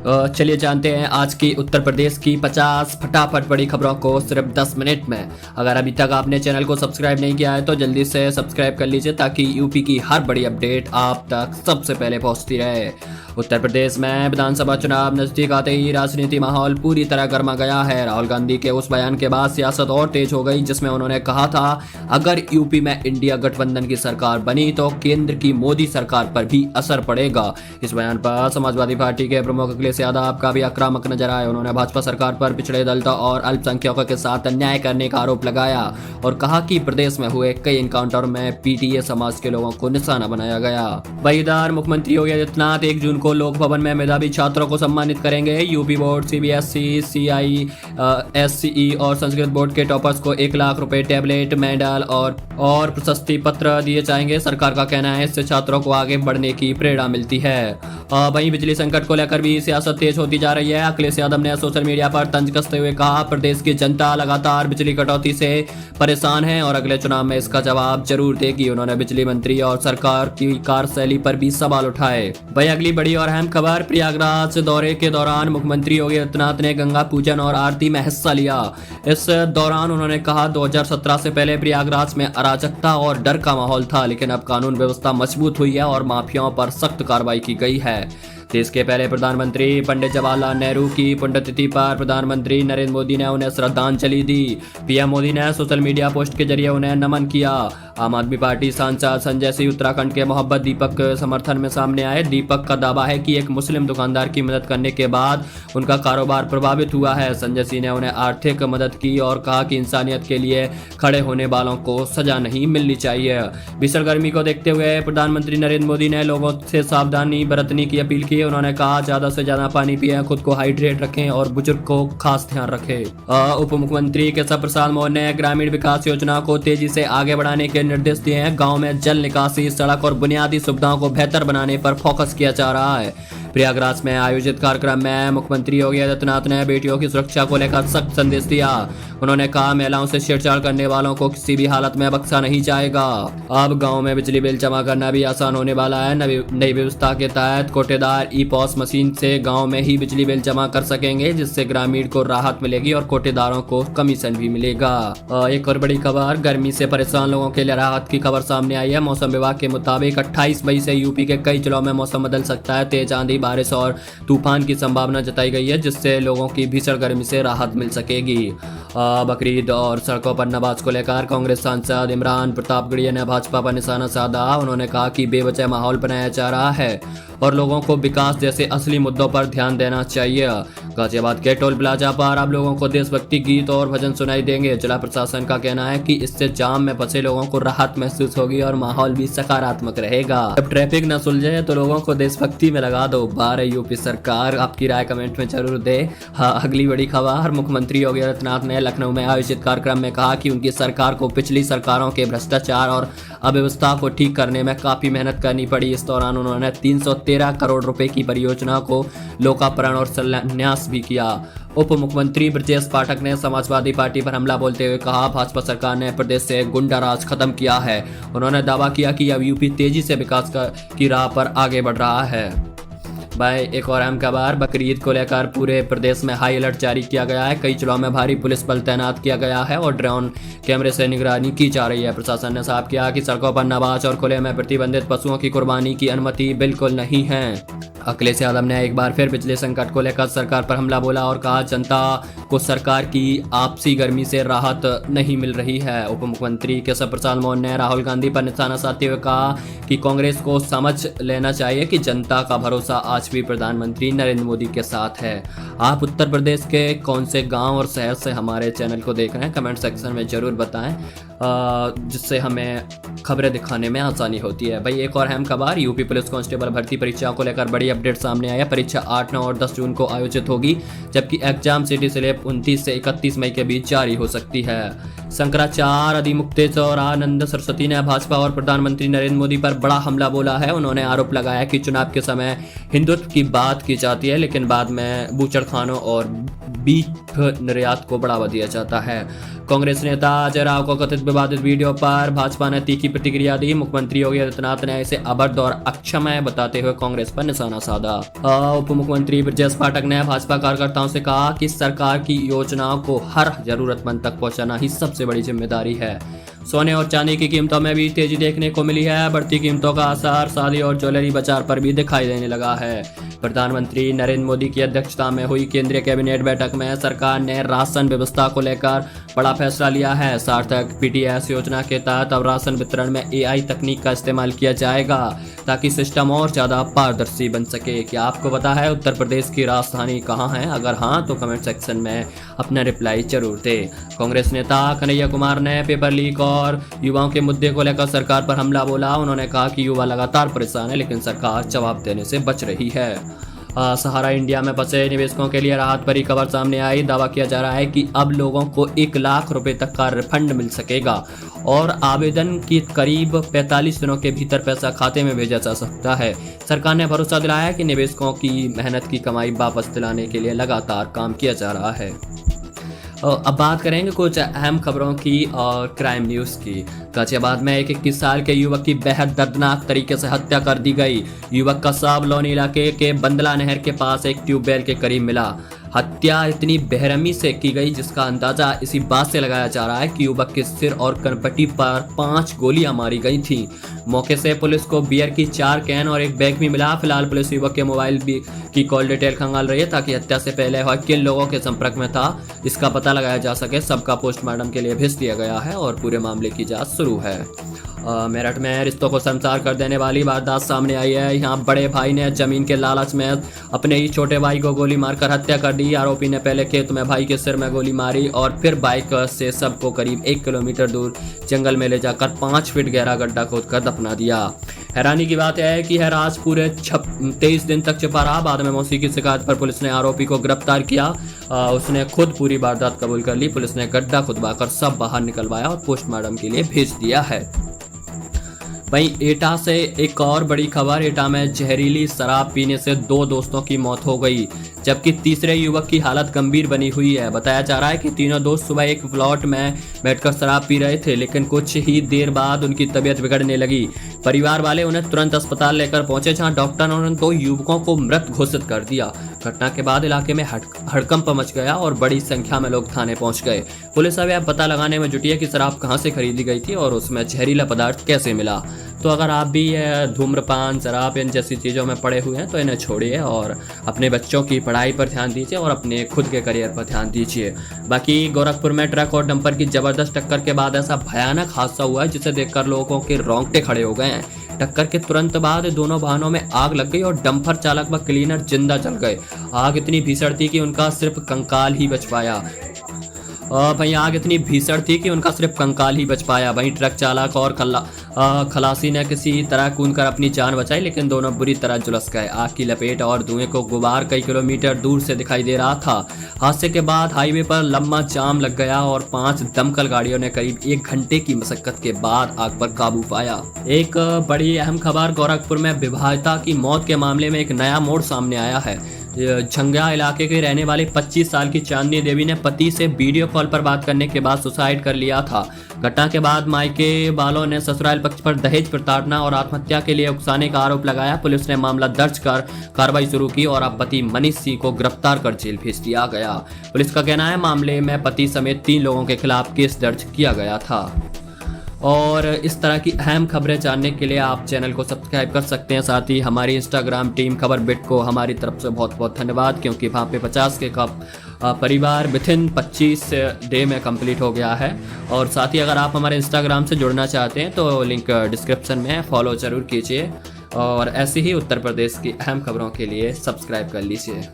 चलिए जानते हैं आज की उत्तर प्रदेश की 50 फटाफट बड़ी खबरों को सिर्फ 10 मिनट में। अगर अभी तक आपने चैनल को सब्सक्राइब नहीं किया है तो जल्दी से सब्सक्राइब कर लीजिए ताकि यूपी की हर बड़ी अपडेट आप तक सबसे पहले पहुंचती रहे। उत्तर प्रदेश में विधानसभा चुनाव नजदीक आते ही राजनीति माहौल पूरी तरह गर्मा गया है। राहुल गांधी के उस बयान के बाद सियासत और तेज हो गई जिसमें उन्होंने कहा था अगर यूपी में इंडिया गठबंधन की सरकार बनी तो केंद्र की मोदी सरकार पर भी असर पड़ेगा। इस बयान पर समाजवादी पार्टी के प्रमुख अखिलेश यादव काफी आक्रामक नजर आए। उन्होंने भाजपा सरकार पर पिछड़े दलितों और अल्पसंख्यकों के साथ अन्याय करने का आरोप लगाया और कहा कि प्रदेश में हुए कई एनकाउंटर में पीटीए समाज के लोगों को निशाना बनाया गया। वहीं इधर मुख्यमंत्री योगी आदित्यनाथ 1 जून को लोक भवन में मेधावी छात्रों को सम्मानित करेंगे। यूपी बोर्ड, सीबीएसई, सीआईएससीई और संस्कृत बोर्ड के टॉपर्स को 1 लाख रुपए, टैबलेट, मेडल और प्रशस्ति पत्र दिए जाएंगे। सरकार का कहना है इससे छात्रों को आगे बढ़ने की प्रेरणा मिलती है। वहीं बिजली संकट को लेकर भी सियासत तेज होती जा रही है। अखिलेश यादव ने सोशल मीडिया पर तंज कसते हुए कहा प्रदेश की जनता लगातार बिजली कटौती से परेशान है और अगले चुनाव में इसका जवाब जरूर देगी। उन्होंने बिजली मंत्री और सरकार की कार्यशैली पर भी सवाल उठाए। वहीं अगली बड़ी और अहम खबर, प्रयागराज दौरे के दौरान मुख्यमंत्री योगी आदित्यनाथ ने गंगा पूजन और आरती में हिस्सा लिया। इस दौरान उन्होंने कहा 2017 से पहले प्रयागराज में अराजकता और डर का माहौल था, लेकिन अब कानून व्यवस्था मजबूत हुई है और माफियाओं पर सख्त कार्रवाई की गई है। देश के पहले प्रधानमंत्री पंडित जवाहरलाल नेहरू की पुण्यतिथि पर प्रधानमंत्री नरेंद्र मोदी ने उन्हें श्रद्धांजलि दी। पीएम मोदी ने सोशल मीडिया पोस्ट के जरिए उन्हें नमन किया। आम आदमी पार्टी सांसद संजय सिंह उत्तराखंड के मोहब्बत दीपक समर्थन में सामने आए। दीपक का दावा है कि एक मुस्लिम दुकानदार की मदद करने के बाद उनका कारोबार प्रभावित हुआ है। संजय सिंह ने उन्हें आर्थिक मदद की और कहा कि इंसानियत के लिए खड़े होने वालों को सजा नहीं मिलनी चाहिए। भीषण गर्मी को देखते हुए प्रधानमंत्री नरेंद्र मोदी ने लोगों से सावधानी बरतने की अपील की। उन्होंने कहा ज्यादा से ज्यादा पानी पिएं, खुद को हाइड्रेट रखें और बुजुर्ग को खास ध्यान रखें। उप मुख्यमंत्री केशव प्रसाद मौर्य ने ग्रामीण विकास योजना को तेजी से आगे बढ़ाने के निर्देश दिए हैं। गांव में जल निकासी, सड़क और बुनियादी सुविधाओं को बेहतर बनाने पर फोकस किया जा रहा है। प्रयागराज में आयोजित कार्यक्रम में मुख्यमंत्री योगी आदित्यनाथ ने बेटियों की सुरक्षा को लेकर सख्त संदेश दिया। उन्होंने कहा महिलाओं से छेड़छाड़ करने वालों को किसी भी हालत में बख्शा नहीं जाएगा। अब गांव में बिजली बिल जमा करना भी आसान होने वाला है। नई व्यवस्था के तहत कोटेदार ई-पॉस मशीन से गांव में ही बिजली बिल जमा कर सकेंगे, जिससे ग्रामीण को राहत मिलेगी और कोटेदारों को कमीशन भी मिलेगा। एक और बड़ी खबर, गर्मी से परेशान लोगों के लिए राहत की खबर सामने आई है। मौसम विभाग के मुताबिक 28 मई से यूपी के कई जिलों में मौसम बदल सकता है। तेज आंधी, बारिश और तूफान की संभावना जताई गई है, जिससे लोगों की भीषण गर्मी से राहत मिल सकेगी। बकरीद और सड़कों पर नमाज को लेकर कांग्रेस सांसद इमरान प्रतापगढ़िया ने भाजपा पर निशाना साधा। उन्होंने कहा कि बेवजह माहौल बनाया जा रहा है और लोगों को विकास जैसे असली मुद्दों पर ध्यान देना चाहिए। गाजियाबाद के टोल प्लाजा पर अब लोगों को देशभक्ति गीत और भजन सुनाई देंगे। जिला प्रशासन का कहना है कि इससे जाम में फंसे लोगों को राहत महसूस होगी और माहौल भी सकारात्मक रहेगा। जब ट्रैफिक न सुलझे तो लोगों को देशभक्ति में लगा दो। बार यूपी सरकार, आपकी राय कमेंट में जरूर दे। अगली बड़ी खबर, मुख्यमंत्री योगी आदित्यनाथ ने लखनऊ में आयोजित कार्यक्रम में कहा कि उनकी सरकार को पिछली सरकारों के भ्रष्टाचार और अव्यवस्था को ठीक करने में काफी मेहनत करनी पड़ी। इस दौरान उन्होंने 313 करोड़ रुपए की परियोजना को लोकार्पण और शिलान्यास भी किया। उप मुख्यमंत्री ब्रजेश पाठक ने समाजवादी पार्टी पर हमला बोलते हुए कहा भाजपा सरकार ने प्रदेश से गुंडा राज खत्म किया है। उन्होंने दावा किया कि अब यूपी तेजी से विकास की राह पर आगे बढ़ रहा है। भाई एक और अहम खबर, बकरीद को लेकर पूरे प्रदेश में हाई अलर्ट जारी किया गया है। कई जिलों में भारी पुलिस बल तैनात किया गया है और ड्रोन कैमरे से निगरानी की जा रही है। प्रशासन ने साफ किया कि सड़कों पर नमाज और खुले में प्रतिबंधित पशुओं की कुर्बानी की अनुमति बिल्कुल नहीं है। अखिलेश यादव ने एक बार फिर बिजली संकट को लेकर सरकार पर हमला बोला और कहा जनता को सरकार की आपसी गर्मी से राहत नहीं मिल रही है। उप मुख्यमंत्री केशव प्रसाद मौर्य ने राहुल गांधी पर निशाना साधते हुए कहा कि कांग्रेस को समझ लेना चाहिए कि जनता का भरोसा आज भी प्रधानमंत्री नरेंद्र मोदी के साथ है। आप उत्तर प्रदेश के कौन से गांव और शहर से हमारे चैनल को देख रहे हैं, कमेंट सेक्शन में जरूर बताएं, जिससे हमें खबरें दिखाने में आसानी होती है। भाई एक और अहम खबर, यूपी पुलिस कांस्टेबल भर्ती परीक्षा को लेकर बड़ी अपडेट सामने आई है। परीक्षा 8, 9 और 10 जून को आयोजित होगी, जबकि एग्जाम सिटी स्लिप 29 से 31 मई के बीच जारी हो सकती है। शंकराचार्य अधिमुक्तेश्वर आनंद सरस्वती ने भाजपा और प्रधानमंत्री नरेंद्र मोदी पर बड़ा हमला बोला है। उन्होंने आरोप लगाया कि चुनाव के समय हिंदुत्व की बात की जाती है, लेकिन बाद में बूचड़खानों और बीफ निर्यात को बढ़ावा दिया जाता है। कांग्रेस नेता अजय राव को कथित विवादित वीडियो पर भाजपा ने तीखी प्रतिक्रिया दी। मुख्यमंत्री योगी आदित्यनाथ ने इसे अभद्र और अक्षम्य बताते हुए कांग्रेस पर निशाना साधा। उप मुख्यमंत्री ब्रजेश पाठक ने भाजपा कार्यकर्ताओं से कहा कि सरकार की योजनाओं को हर जरूरतमंद तक पहुंचाना ही सबसे बड़ी जिम्मेदारी है। सोने और चांदी की कीमतों में भी तेजी देखने को मिली है। बढ़ती कीमतों का असर शादी और ज्वेलरी बाजार पर भी दिखाई देने लगा है। प्रधानमंत्री नरेंद्र मोदी की अध्यक्षता में हुई केंद्रीय कैबिनेट बैठक में सरकार ने राशन व्यवस्था को लेकर बड़ा फैसला लिया है। सार्थक पीटीएस योजना के तहत अब राशन वितरण में एआई तकनीक का इस्तेमाल किया जाएगा ताकि सिस्टम और ज्यादा पारदर्शी बन सके। क्या आपको पता है उत्तर प्रदेश की राजधानी कहाँ है? अगर हाँ तो कमेंट सेक्शन में अपना रिप्लाई जरूर दें। कांग्रेस नेता कन्हैया कुमार ने पेपर लीक और युवाओं के मुद्दे को लेकर सरकार पर हमला बोला। उन्होंने कहा कि युवा लगातार परेशान है लेकिन सरकार जवाब देने से बच रही है। सहारा इंडिया में फंसे निवेशकों के लिए राहत भरी खबर सामने आई। दावा किया जा रहा है कि अब लोगों को 1 लाख रुपए तक का रिफंड मिल सकेगा और आवेदन की करीब 45 दिनों के भीतर पैसा खाते में भेजा जा सकता है। सरकार ने भरोसा दिलाया कि निवेशकों की मेहनत की कमाई वापस दिलाने के लिए लगातार काम किया जा रहा है। अब बात करेंगे कुछ अहम खबरों की और क्राइम न्यूज़ की। गाजियाबाद में एक 21 साल के युवक की बेहद दर्दनाक तरीके से हत्या कर दी गई। युवक का शव लोनी इलाके के बंदला नहर के पास एक ट्यूबवेल के करीब मिला। हत्या इतनी बेरहमी से की गई जिसका अंदाजा इसी बात से लगाया जा रहा है कि युवक के सिर और कनपट्टी पर 5 गोलियां मारी गई थीं। मौके से पुलिस को बियर की 4 कैन और एक बैग भी मिला। फिलहाल पुलिस युवक के मोबाइल की कॉल डिटेल खंगाल रही है ताकि हत्या से पहले वह किन लोगों के संपर्क में था इसका पता लगाया जा सके। सबका पोस्टमार्टम के लिए भेज दिया गया है और पूरे मामले की जांच शुरू है। मेरठ में रिश्तों को शर्मसार कर देने वाली वारदात सामने आई है। यहाँ बड़े भाई ने जमीन के लालच में अपने ही छोटे भाई को गोली मारकर हत्या कर दी। आरोपी ने पहले खेत में भाई के सिर में गोली मारी और फिर बाइक से सबको करीब 1 किलोमीटर दूर जंगल में ले जाकर 5 फीट गहरा गड्ढा खोदकर दफना दिया। हैरानी की बात यह है कि राज पूरे 23 दिन तक छिपा रहा। बाद में मौसी की शिकायत पर पुलिस ने आरोपी को गिरफ्तार किया। उसने खुद पूरी वारदात कबूल कर ली। पुलिस ने गड्ढा खुदवाकर सब बाहर निकलवाया और पोस्टमार्टम के लिए भेज दिया है। वहीं एटा से एक और बड़ी खबर। एटा में जहरीली शराब पीने से 2 दोस्तों की मौत हो गई जबकि तीसरे युवक की हालत गंभीर बनी हुई है। बताया जा रहा है कि तीनों दोस्त सुबह एक प्लॉट में बैठकर शराब पी रहे थे लेकिन कुछ ही देर बाद उनकी तबीयत बिगड़ने लगी। परिवार वाले उन्हें तुरंत अस्पताल लेकर पहुंचे जहां डॉक्टर ने 2 युवकों को मृत घोषित कर दिया। घटना के बाद इलाके में हड़कंप मच गया और बड़ी संख्या में लोग थाने पहुंच गए। पुलिस अब पता लगाने में जुटी है कि शराब कहां से खरीदी गई थी और उसमें जहरीला पदार्थ कैसे मिला। तो अगर आप भी धूम्रपान शराब इन जैसी चीज़ों में पड़े हुए हैं तो इन्हें छोड़िए और अपने बच्चों की पढ़ाई पर ध्यान दीजिए और अपने खुद के करियर पर ध्यान दीजिए। बाकी गोरखपुर में ट्रक और डंपर की जबरदस्त टक्कर के बाद ऐसा भयानक हादसा हुआ है जिसे देखकर लोगों के रोंगटे खड़े हो गए हैं। टक्कर के तुरंत बाद दोनों वाहनों में आग लग गई और डंपर चालक व क्लीनर जिंदा जल गए। आग इतनी भीषण थी कि उनका सिर्फ कंकाल ही बच पाया। वहीं आग इतनी भीषण थी कि उनका सिर्फ कंकाल ही बच पाया। वहीं ट्रक चालक और खलासी ने किसी तरह कूदकर अपनी जान बचाई लेकिन दोनों बुरी तरह झुलस गए। आग की लपेट और धुएं को गुबार कई किलोमीटर दूर से दिखाई दे रहा था। हादसे के बाद हाईवे पर लंबा जाम लग गया और 5 दमकल गाड़ियों ने करीब 1 घंटे की मशक्कत के बाद आग पर काबू पाया। एक बड़ी अहम खबर। गोरखपुर में विवाहिता की मौत के मामले में एक नया मोड़ सामने आया है। झंगा इलाके के रहने वाली 25 साल की चांदनी देवी ने पति से वीडियो कॉल पर बात करने के बाद सुसाइड कर लिया था। घटना के बाद मायके वालों ने ससुराल पक्ष पर दहेज प्रताड़ना और आत्महत्या के लिए उकसाने का आरोप लगाया। पुलिस ने मामला दर्ज कर कार्रवाई शुरू की और अब पति मनीष सिंह को गिरफ्तार कर जेल भेज दिया गया। पुलिस का कहना है मामले में पति समेत 3 लोगों के खिलाफ केस दर्ज किया गया था। और इस तरह की अहम खबरें जानने के लिए आप चैनल को सब्सक्राइब कर सकते हैं। साथ ही हमारी इंस्टाग्राम टीम खबर बिट को हमारी तरफ से बहुत बहुत धन्यवाद क्योंकि वहाँ पे 50 के परिवार विथिन 25 डे में कंप्लीट हो गया है। और साथ ही अगर आप हमारे इंस्टाग्राम से जुड़ना चाहते हैं तो लिंक डिस्क्रिप्शन में फॉलो ज़रूर कीजिए और ऐसी ही उत्तर प्रदेश की अहम खबरों के लिए सब्सक्राइब कर लीजिए।